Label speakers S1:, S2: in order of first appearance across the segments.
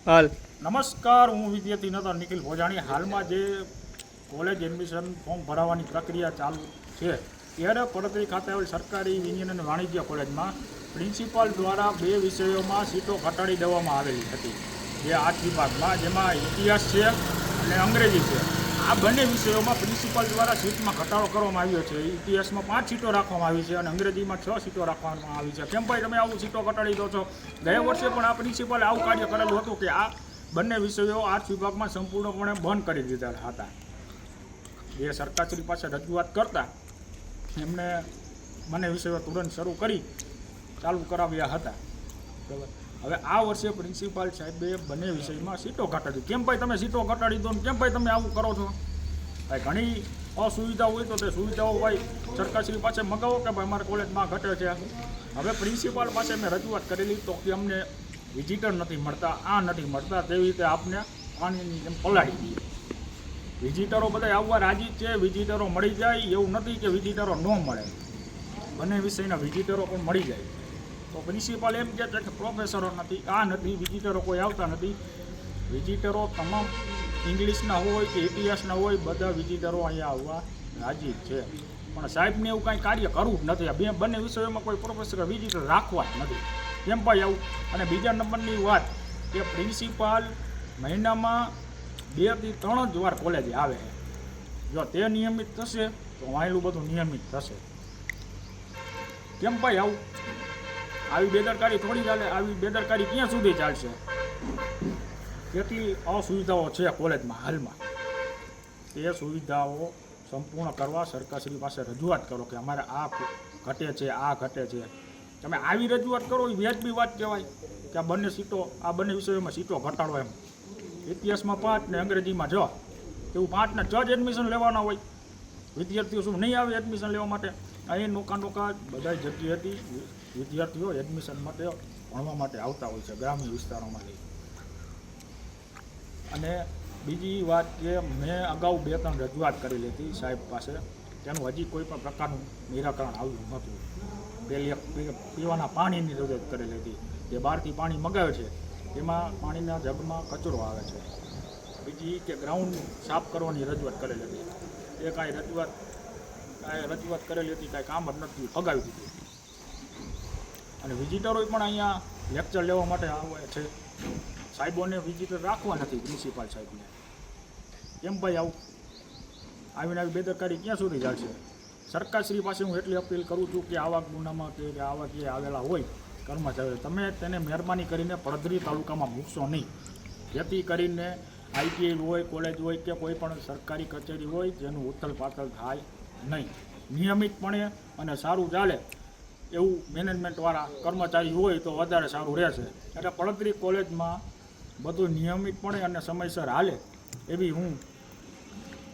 S1: હાલ
S2: નમસ્કાર, હું વિદ્યાર્થી નેતા નિખિલ ભોજાણી. હાલમાં જે કોલેજ એડમિશન ફોર્મ ભરાવાની પ્રક્રિયા ચાલુ છે ત્યારે પડતરી ખાતે આવેલ સરકારી વિજ્ઞાન અને વાણિજ્ય કોલેજમાં પ્રિન્સિપાલ દ્વારા 2 વિષયોમાં સીટો ઘટાડી દેવામાં આવેલી હતી. જે 8 વિભાગમાં, જેમાં ઇતિહાસ છે અને અંગ્રેજી છે. આ બંને વિષયોમાં પ્રિન્સિપાલ દ્વારા સીટમાં ઘટાડો કરવામાં આવ્યો છે. ઇતિહાસમાં 5 સીટો રાખવામાં આવી છે અને અંગ્રેજીમાં 6 સીટો રાખવામાં આવી છે. કેમ ભાઈ તમે આવું સીટો ઘટાડી દો છો? ગયા વર્ષે પણ આ પ્રિન્સિપાલે આવું કાર્ય કરેલું હતું કે આ બંને વિષયો 8 વિભાગમાં સંપૂર્ણપણે બંધ કરી દીધા હતા. એ સરકારશ્રી પાસે રજૂઆત કરતા એમણે બંને વિષયો તુરંત શરૂ કરી ચાલુ કરાવ્યા હતા. બરાબર. હવે આ વર્ષે પ્રિન્સિપાલ સાહેબે બંને વિષયમાં સીટો ઘટાડી. કેમ ભાઈ તમે સીટો ઘટાડી દો ને કેમ ભાઈ તમે આવું કરો છો? ભાઈ ઘણી અસુવિધા હોય તો તે સુવિધાઓ ભાઈ સરકારશ્રી પાસે મગાવો કે ભાઈ અમારા કોલેજમાં ઘટે છે. હવે પ્રિન્સિપાલ પાસે મેં રજૂઆત કરેલી તો કે અમને વિઝિટર નથી મળતા, આ નથી મળતા, તેવી રીતે આપને પાણીની જેમ પલાળી દઈએ. વિઝિટરો બધા આવવા રાજી છે, વિઝિટરો મળી જાય એવું નથી કે વિઝિટરો ન મળે. બંને વિષયના વિઝિટરો પણ મળી જાય. તો પ્રિન્સિપાલ એમ કહે છે કે પ્રોફેસરો નથી, આ નથી, વિઝિટરો કોઈ આવતા નથી. વિઝિટરો તમામ ઇંગ્લિશના હોય કે ઇતિહાસના હોય, બધા વિઝિટરો અહીંયા આવવા રાજી છે. પણ સાહેબને એવું કાંઈ કાર્ય કરવું જ નથી. બંને વિષયોમાં કોઈ પ્રોફેસર વિઝિટર રાખવા જ નથી. કેમ ભાઈ આવું? અને બીજા નંબરની વાત કે પ્રિન્સિપાલ મહિનામાં 2 થી 3 જ વાર કોલેજે આવે છે. જો તે નિયમિત થશે તો વાયલું બધું નિયમિત થશે. કેમ ભાઈ આવું? આવી બેદરકારી થોડી ચાલે. આવી બેદરકારી ક્યાં સુધી ચાલશે? કેટલી અસુવિધાઓ છે કોલેજમાં હાલમાં. તે સુવિધાઓ સંપૂર્ણ કરવા સરકારશ્રી પાસે રજૂઆત કરો કે અમારે આ ઘટે છે, આ ઘટે છે. તમે આવી રજૂઆત કરો એ વ્યાજબી વાત કહેવાય કે આ બંને વિષયોમાં સીટો ઘટાડો એમ. ઇતિહાસમાં 5 ને અંગ્રેજીમાં 6, એવું 5 ને 6 જ એડમિશન લેવાના હોય. વિદ્યાર્થીઓ શું નહીં આવે એડમિશન લેવા માટે? અહીં નોકા બધા જગ્યાએથી વિદ્યાર્થીઓ એડમિશન માટે ભણવા માટે આવતા હોય છે ગ્રામ્ય વિસ્તારોમાંથી. અને બીજી વાત કે મેં અગાઉ 2-3 રજૂઆત કરેલી હતી સાહેબ પાસે, તેનું હજી કોઈ પણ પ્રકારનું નિરાકરણ આવ્યું નહોતું. પહેલી પીવાના પાણીની રજૂઆત કરેલી હતી. જે બહારથી પાણી મગાવે છે તેમાં પાણીના જગમાં કચરો આવે છે. બીજી કે ગ્રાઉન્ડ સાફ કરવાની રજૂઆત કરેલી હતી. એ કાંઈ રજૂઆત કરેલી હતી, કાંઈ કામ જ નથી, ફગાવી દીધું. અને વિઝિટરો પણ અહીંયા લેક્ચર લેવા માટે આવે છે. સાહેબોને વિઝિટર રાખવા નથી પ્રિન્સિપાલ સાહેબને. કેમ ભાઈ આવું? આવીને આવી બેદરકારી ક્યાં સુધી ચાલશે? સરકારશ્રી પાસે હું એટલી અપીલ કરું છું કે આવા ગુનામાં કે આવા જે આવેલા હોય કર્મચારીઓ, તમે તેને મહેરબાની કરીને પડધરી તાલુકામાં મૂકશો નહીં. જેથી કરીને આઈટીઆઈ હોય, કોલેજ હોય કે કોઈ પણ સરકારી કચેરી હોય જેનું ઉથલ પાથલ થાય નહીં. નિયમિતપણે અને સારું ચાલે એવું મેનેજમેન્ટવાળા કર્મચારી હોય તો વધારે સારું રહેશે. એટલે પડધરી કોલેજમાં બધું નિયમિતપણે અને સમયસર હાલે એવી હું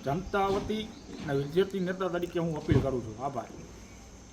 S2: જનતા વતી અને વિદ્યાર્થી નેતા તરીકે હું અપીલ કરું છું. આભાર.